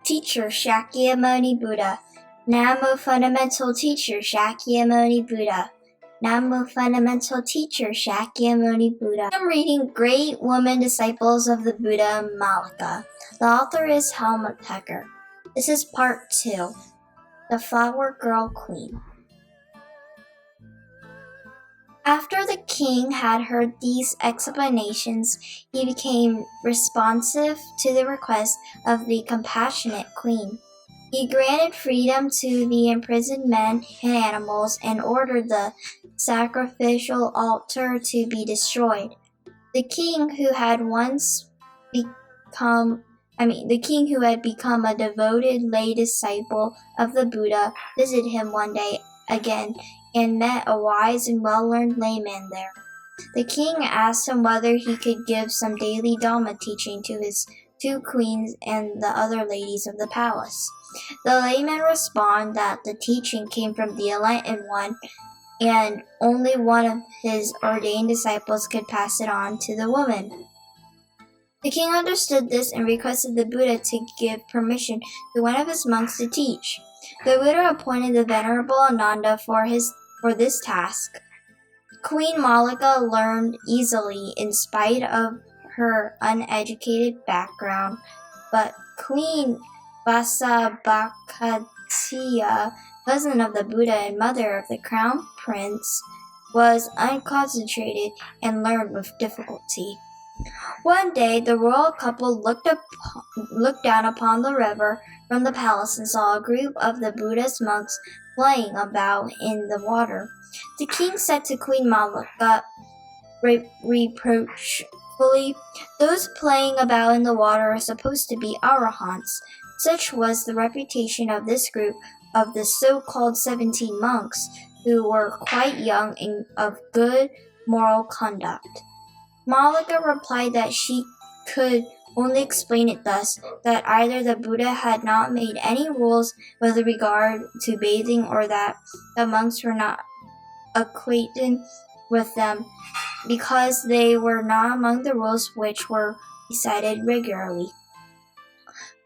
Teacher Shakyamuni Buddha. Namo Fundamental Teacher Shakyamuni Buddha. Namo Fundamental Teacher Shakyamuni Buddha. I'm reading Great Women Disciples of the Buddha Malika. The author is Helmut Hecker. This is part 2, The Flower Girl Queen. After the king had heard these explanations, he became responsive to the request of the compassionate queen. He granted freedom to the imprisoned men and animals and ordered the sacrificial altar to be destroyed. The king who had become a devoted lay disciple of the Buddha visited him one day again and met a wise and well-learned layman there. The king asked him whether he could give some daily Dhamma teaching to his 2 queens and the other ladies of the palace. The layman responded that the teaching came from the Enlightened One, and only one of his ordained disciples could pass it on to the woman. The king understood this and requested the Buddha to give permission to one of his monks to teach. The Buddha appointed the Venerable Ananda for this task. Queen Malika learned easily in spite of her uneducated background, but Queen Vasabhakatiya, cousin of the Buddha and mother of the crown prince, was unconcentrated and learned with difficulty. One day, the royal couple looked down upon the river from the palace and saw a group of the Buddhist monks playing about in the water. The king said to Queen Malika reproachfully, "Those playing about in the water are supposed to be arahants." Such was the reputation of this group of the so-called 17 monks, who were quite young and of good moral conduct. Malika replied that she could only explain it thus, that either the Buddha had not made any rules with regard to bathing or that the monks were not acquainted with them because they were not among the rules which were recited regularly.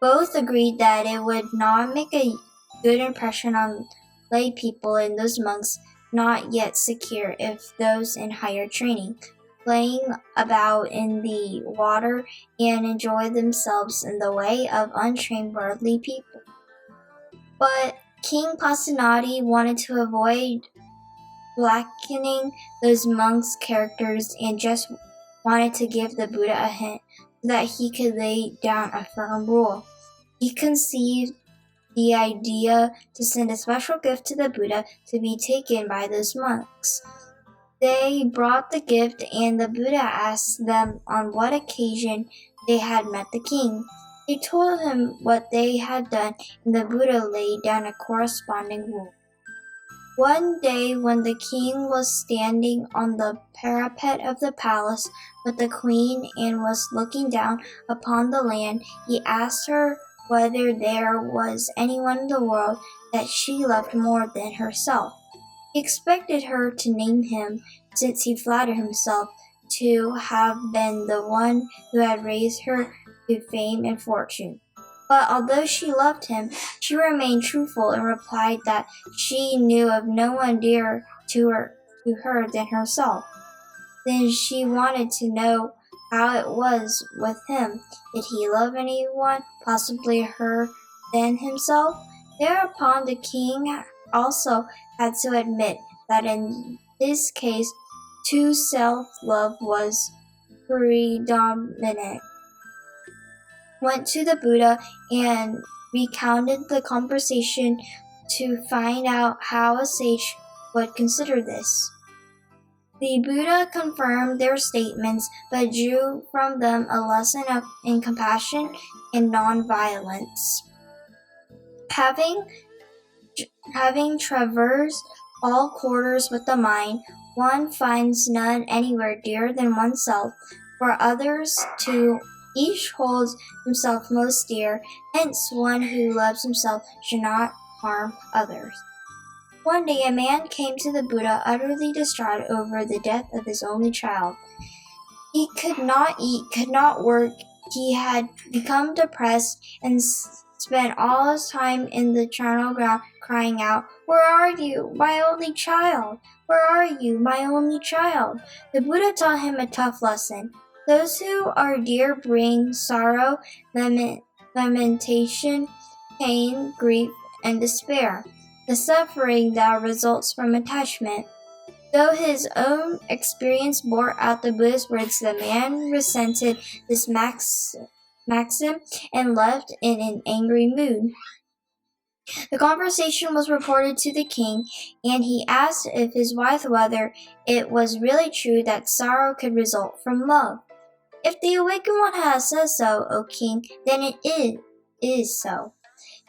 Both agreed that it would not make a good impression on lay people and those monks not yet secure if those in higher training, playing about in the water and enjoy themselves in the way of untrained worldly people. But King Pasenadi wanted to avoid blackening those monks' characters and just wanted to give the Buddha a hint so that he could lay down a firm rule. He conceived the idea to send a special gift to the Buddha to be taken by those monks. They brought the gift, and the Buddha asked them on what occasion they had met the king. They told him what they had done, and the Buddha laid down a corresponding rule. One day, when the king was standing on the parapet of the palace with the queen and was looking down upon the land, he asked her whether there was anyone in the world that she loved more than herself. He expected her to name him, since he flattered himself to have been the one who had raised her to fame and fortune. But although she loved him, she remained truthful and replied that she knew of no one dearer to her than herself. Then she wanted to know how it was with him. Did he love anyone, possibly her, than himself? Thereupon the king also had to admit that in his case, too self-love was predominant. Went to the Buddha and recounted the conversation to find out how a sage would consider this. The Buddha confirmed their statements, but drew from them a lesson in compassion and non-violence. Having traversed all quarters with the mind, one finds none anywhere dearer than oneself. For others, too, each holds himself most dear. Hence, one who loves himself should not harm others. One day, a man came to the Buddha utterly distraught over the death of his only child. He could not eat, could not work. He had become depressed and spent all his time in the charnel ground crying out, "Where are you, my only child? Where are you, my only child?" The Buddha taught him a tough lesson. Those who are dear bring sorrow, lamentation, pain, grief, and despair, the suffering that results from attachment. Though his own experience bore out the Buddha's words, the man resented this maxim and left in an angry mood. The conversation was reported to the king, and he asked if his wife whether it was really true that sorrow could result from love. "If the awakened one has said so, O king, then it is so,"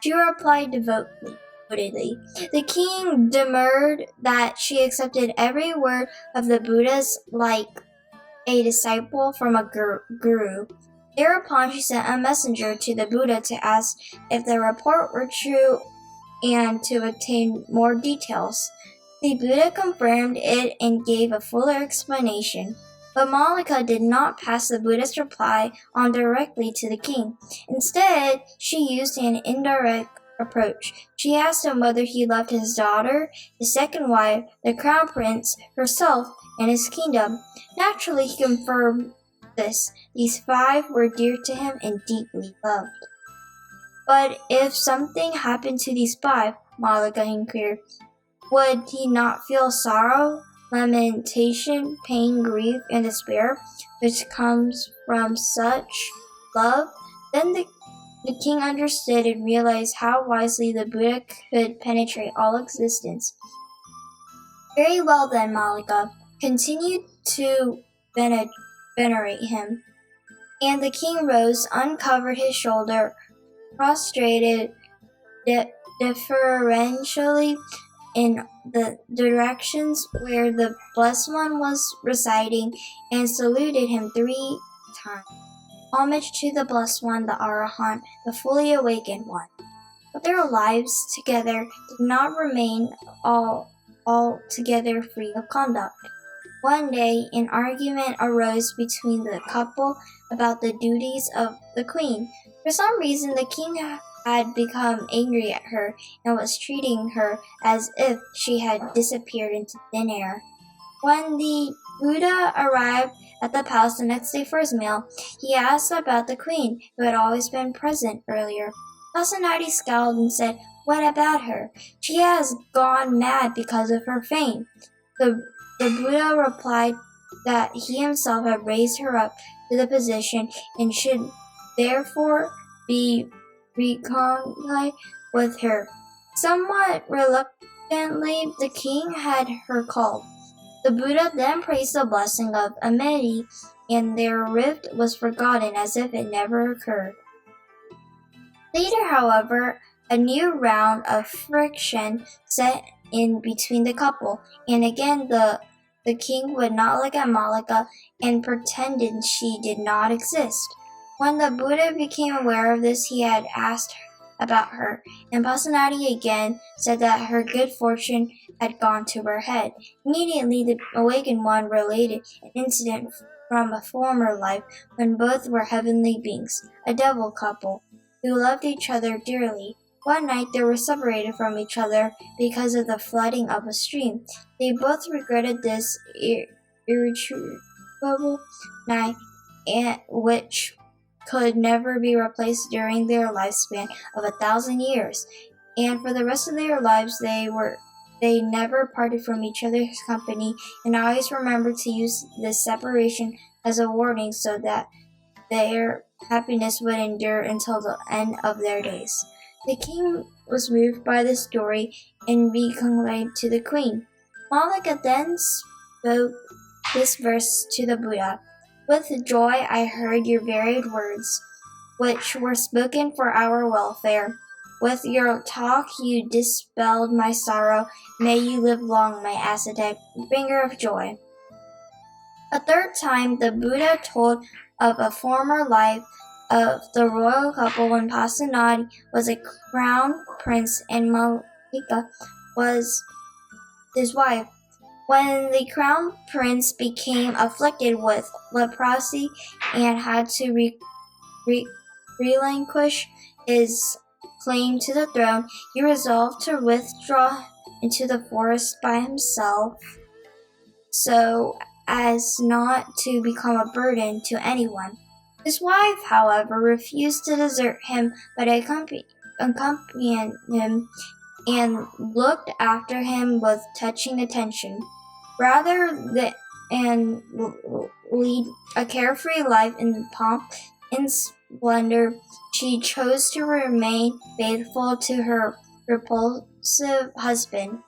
she replied devotedly. The king demurred that she accepted every word of the Buddha's like a disciple from a guru. Thereupon she sent a messenger to the Buddha to ask if the report were true and to obtain more details. The Buddha confirmed it and gave a fuller explanation. But Malika did not pass the Buddha's reply on directly to the king. Instead, she used an indirect approach. She asked him whether he loved his daughter, his second wife, the crown prince, herself, and his kingdom. Naturally, he confirmed this. These 5 were dear to him and deeply loved. "But if something happened to these 5, Malika inquired, would he not feel sorrow, lamentation, pain, grief, and despair, which comes from such love?" Then the king understood and realized how wisely the Buddha could penetrate all existence. "Very well then, Malika. Continue to venerate him." And the king rose, uncovered his shoulder, prostrated deferentially in the directions where the Blessed One was residing, and saluted him 3 times. Homage to the Blessed One, the Arahant, the fully awakened one. But their lives together did not remain altogether free of conduct. One day, an argument arose between the couple about the duties of the queen. For some reason, the king had become angry at her and was treating her as if she had disappeared into thin air. When the Buddha arrived at the palace the next day for his meal, he asked about the queen, who had always been present earlier. Pasenadi scowled and said, "What about her? She has gone mad because of her fame." The Buddha replied that he himself had raised her up to the position and should therefore be reconciled with her. Somewhat reluctantly, the king had her called. The Buddha then praised the blessing of amity, and their rift was forgotten as if it never occurred. Later, however, a new round of friction set in between the couple, and again the king would not look at Malika and pretended she did not exist. When the Buddha became aware of this, he had asked about her, and Pasenadi again said that her good fortune had gone to her head. Immediately, the awakened one related an incident from a former life when both were heavenly beings, a devil couple, who loved each other dearly. One night they were separated from each other because of the flooding of a stream. They both regretted this irretrievable night, which could never be replaced during their lifespan of 1,000 years, and for the rest of their lives they never parted from each other's company, and always remembered to use this separation as a warning so that their happiness would endure until the end of their days. The king was moved by the story and reconciled to the queen. Malika then spoke this verse to the Buddha. "With joy I heard your varied words, which were spoken for our welfare. With your talk you dispelled my sorrow. May you live long, my ascetic, bringer of joy." A third time, the Buddha told of a former life of the royal couple when Pasenadi was a crown prince and Malika was his wife. When the crown prince became afflicted with leprosy and had to relinquish his claim to the throne, he resolved to withdraw into the forest by himself so as not to become a burden to anyone. His wife, however, refused to desert him, but accompanied him and looked after him with touching attention. Rather than lead a carefree life in pomp and splendor, she chose to remain faithful to her repulsive husband.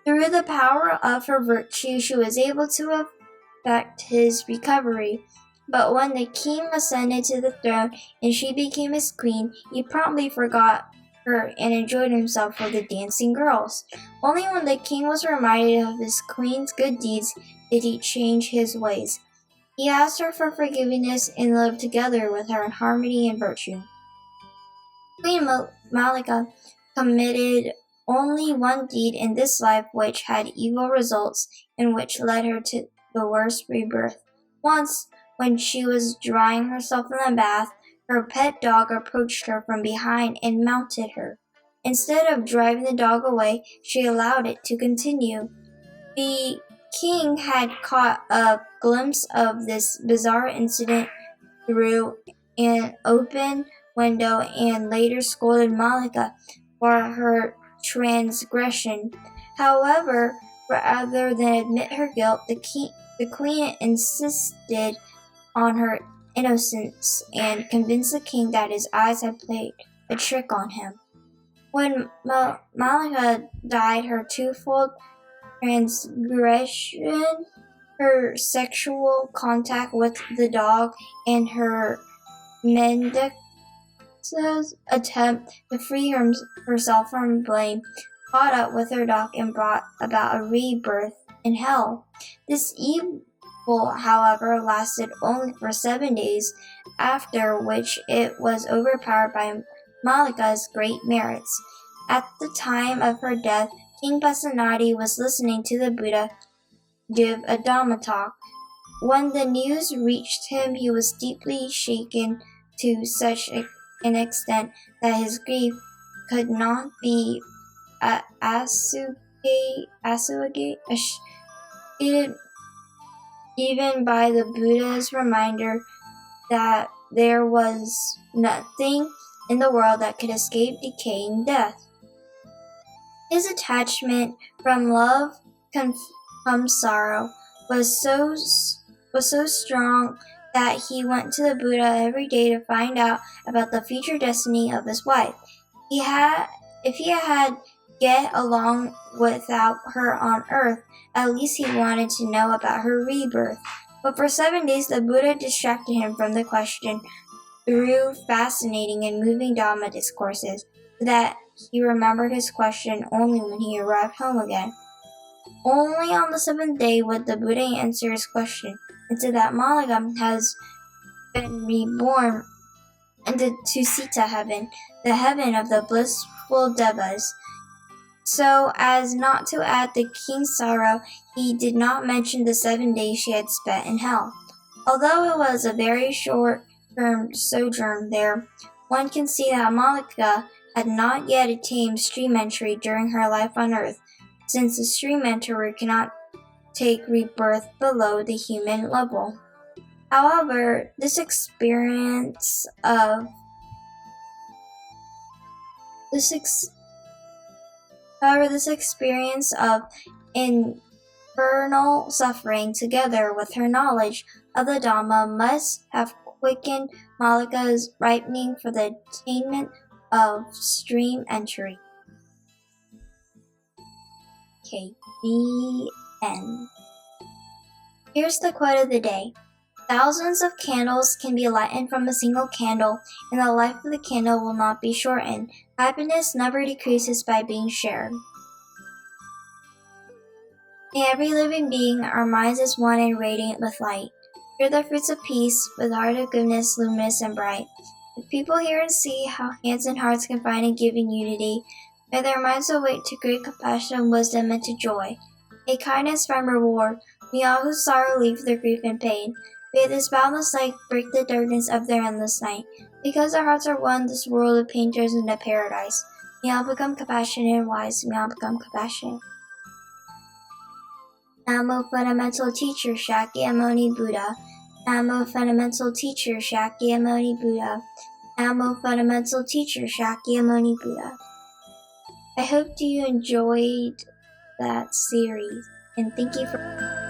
Through the power of her virtue, she was able to effect his recovery. But when the king ascended to the throne and she became his queen, he promptly forgot her and enjoyed himself with the dancing girls. Only when the king was reminded of his queen's good deeds did he change his ways. He asked her for forgiveness and lived together with her in harmony and virtue. Queen Malika committed only one deed in this life which had evil results and which led her to the worst rebirth. Once, when she was drying herself in the bath, her pet dog approached her from behind and mounted her. Instead of driving the dog away, she allowed it to continue. The king had caught a glimpse of this bizarre incident through an open window and later scolded Malika for her transgression. However, rather than admit her guilt, the queen insisted on her innocence and convinced the king that his eyes had played a trick on him. When Malika died, her twofold transgression, her sexual contact with the dog, and her mendicant's attempt to free herself from blame, caught up with her dog and brought about a rebirth in hell. This evil, however, lasted only for 7 days, after which it was overpowered by Malika's great merits. At the time of her death, King Pasenadi was listening to the Buddha give a Dhamma talk. When the news reached him, he was deeply shaken to such an extent that his grief could not be assuaged even by the Buddha's reminder that there was nothing in the world that could escape decaying death. His attachment from love comes sorrow was so strong that he went to the Buddha every day to find out about the future destiny of his wife. If he had get along without her on earth, at least he wanted to know about her rebirth. But for 7 days the Buddha distracted him from the question through fascinating and moving Dhamma discourses, so that he remembered his question only when he arrived home again. Only on the 7th day would the Buddha answer his question, and said that Malika has been reborn into Sita heaven, the heaven of the blissful devas. So as not to add the king's sorrow, he did not mention the 7 days she had spent in hell. Although it was a very short-term sojourn there, one can see that Malika had not yet attained stream entry during her life on earth, since the stream enterer cannot take rebirth below the human level. However, this experience of infernal suffering, together with her knowledge of the Dhamma, must have quickened Malika's ripening for the attainment of stream entry. Okay, the end. Here's the quote of the day. Thousands of candles can be lightened from a single candle, and the life of the candle will not be shortened. Happiness never decreases by being shared. In every living being, our minds is one and radiant with light. Hear the fruits of peace, with heart of goodness, luminous and bright. If people hear and see how hands and hearts can find and give in unity, may their minds awake to great compassion and wisdom and to joy. May kindness find reward. May all who sorrow leave their grief and pain. May this boundless light break the darkness of their endless night. Because our hearts are one, this world of pain turns into paradise. May all become compassionate and wise. May all become compassionate. Namo Fundamental Teacher Shakyamuni Buddha. Namo Fundamental Teacher Shakyamuni Buddha. Namo Fundamental Teacher Shakyamuni Buddha. I hope you enjoyed that series, and thank you for